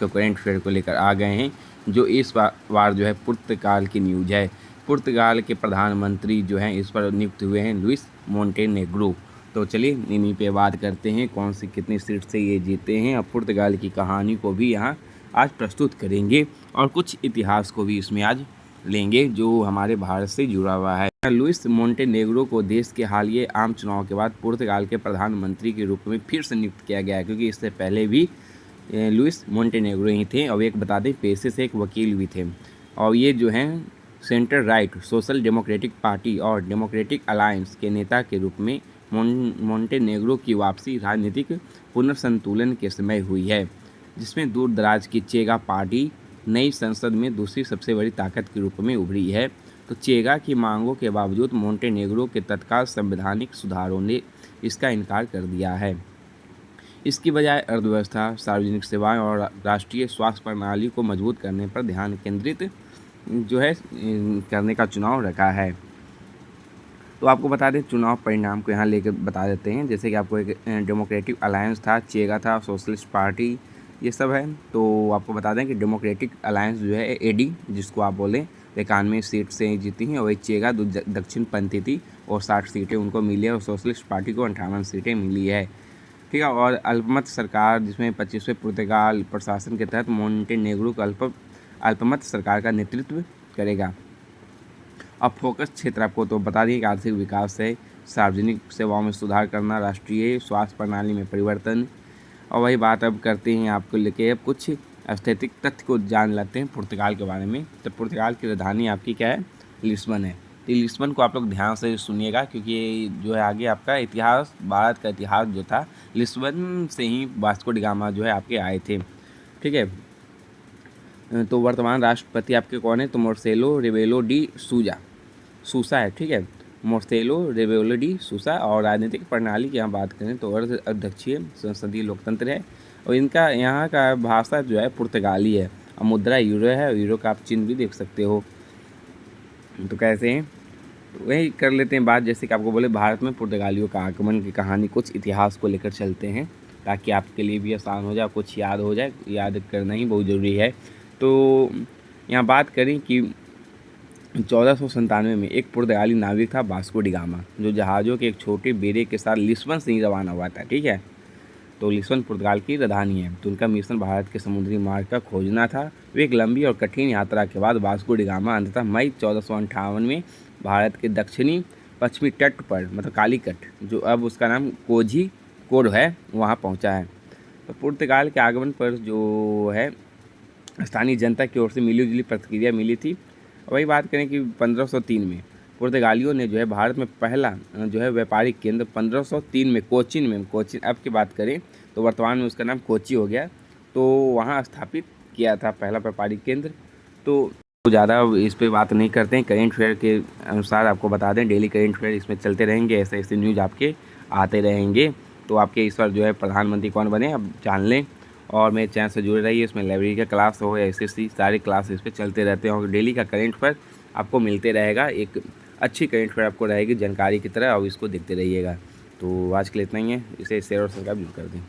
तो current affair को लेकर आ गए हैं, जो इस बार जो है पुर्तगाल की न्यूज है। पुर्तगाल के प्रधानमंत्री जो हैं इस पर नियुक्त हुए हैं लुइस मोंटेनेग्रो। तो चलिए इन्हीं पे बात करते हैं, कौन सी कितनी सीट से ये जीते हैं। अब पुर्तगाल की कहानी को भी यहाँ आज प्रस्तुत करेंगे और कुछ इतिहास को भी इसमें आज लेंगे जो हमारे भारत से जुड़ा हुआ है। लुइस मोंटेनेग्रो को देश के हालिया आम चुनाव के बाद पुर्तगाल के प्रधानमंत्री के रूप में फिर से नियुक्त किया गया है, क्योंकि इससे पहले भी लुइस मोंटेनेग्रो ही थे और एक बता दें पेशे से एक वकील भी थे। और ये जो हैं centre right social democratic party और डेमोक्रेटिक अलायंस के नेता के रूप में मोंटेनेग्रो की वापसी राजनीतिक पुनर्संतुलन के समय हुई है, जिसमें दूर दराज की चेगा पार्टी नई संसद में दूसरी सबसे बड़ी ताकत के रूप में उभरी है। तो चेगा की मांगों के बावजूद मोंटेनेग्रो के तत्काल संवैधानिक सुधारों ने इसका इनकार कर दिया है। इसकी बजाय अर्थव्यवस्था, सार्वजनिक सेवाएं और राष्ट्रीय स्वास्थ्य प्रणाली को मजबूत करने पर ध्यान केंद्रित जो है करने का चुनाव रखा है। तो आपको बता दें चुनाव परिणाम को यहाँ लेकर बता देते हैं। जैसे कि आपको एक डेमोक्रेटिक अलायंस था, चेगा था, सोशलिस्ट पार्टी, ये सब है। तो आपको बता दें कि डेमोक्रेटिक अलायंस जो है एडी जिसको आप बोलें 91 सीट से जीती हैं, और वही चेगा दक्षिण पंथी थी और 60 सीटें उनको मिली है, और सोशलिस्ट पार्टी को 58 सीटें मिली है। ठीक है। और अल्पमत सरकार जिसमें 25वें पुर्तगाल प्रशासन के तहत मोंटेनेग्रो का अल्पमत सरकार का नेतृत्व करेगा। अब फोकस क्षेत्र आपको तो बता दिए कि आर्थिक विकास है, सार्वजनिक सेवाओं में सुधार करना, राष्ट्रीय स्वास्थ्य प्रणाली में परिवर्तन। और वही बात अब करते हैं आपको लेके, अब कुछ स्थैतिक तथ्य को जान लेते हैं पुर्तगाल के बारे में। तो पुर्तगाल की राजधानी आपकी क्या है? लिस्बन है। तो लिस्बन को आप लोग ध्यान से सुनिएगा, क्योंकि ये जो है आगे आपका इतिहास, भारत का इतिहास जो था लिस्बन से ही वास्को डी गामा जो है आपके आए थे। ठीक है। तो वर्तमान राष्ट्रपति आपके कौन है? तो मार्सेलो रेबेलो डी सूसा है। ठीक है, मार्सेलो रेबेलो डी सूसा। और राजनीतिक प्रणाली की यहाँ बात करें तो अर्ध अध्यक्षीय संसदीय लोकतंत्र है, और इनका यहाँ का भाषा जो है पुर्तगाली है, और मुद्रा यूरो है, और यूरो का आप चिन्ह भी देख सकते हो। तो कैसे हैं वही कर लेते हैं बात। जैसे कि आपको बोले भारत में पुर्तगालियों का आगमन की कहानी, कुछ इतिहास को लेकर चलते हैं ताकि आपके लिए भी आसान हो जाए, कुछ याद हो जाए, याद करना ही बहुत ज़रूरी है। तो यहाँ बात करें कि 1497 में एक पुर्तगाली नाविक था वास्को डी गामा, जो जहाज़ों के एक छोटे बेड़े के साथ लिस्बन से ही रवाना हुआ था। ठीक है। तो लिस्बन पुर्तगाल की राजधानी है। तो उनका मिशन भारत के समुद्री मार्ग का खोजना था। वे एक लंबी और कठिन यात्रा के बाद वास्को डी गामा अंततः मई 1458 में भारत के दक्षिणी पश्चिमी तट पर, मतलब कालीकट, जो अब उसका नाम कोझिकोड है, वहाँ पहुँचा है। तो पुर्तगाल के आगमन पर जो है स्थानीय जनता की ओर से मिलीजुली प्रतिक्रिया मिली थी। वही बात करें कि 1503 में पुर्तगालियों ने जो है भारत में पहला जो है व्यापारिक केंद्र 1503 में कोचीन अब की बात करें तो वर्तमान में उसका नाम कोची हो गया, तो वहाँ स्थापित किया था पहला व्यापारिक केंद्र। तो ज़्यादा इस पे बात नहीं करते हैं। करेंट अफेयर के अनुसार आपको बता दें, डेली करेंट अफेयर इसमें चलते रहेंगे, ऐसे ऐसे न्यूज़ आपके आते रहेंगे। तो आपके इस बार जो है प्रधानमंत्री कौन बने अब जान लें, और मेरे चैनल से जुड़े रहिए। इसमें लाइब्रेरी का क्लास हो, एसएससी सारे क्लास इस पर चलते रहते हैं, और डेली का करेंट अफेयर आपको मिलते रहेगा। एक अच्छी करेंट अफेयर आपको रहेगी जानकारी की तरह, और इसको देखते रहिएगा। तो आज के लिए इतना ही है, इसे शेयर और सब्सक्राइब जरूर कर दें।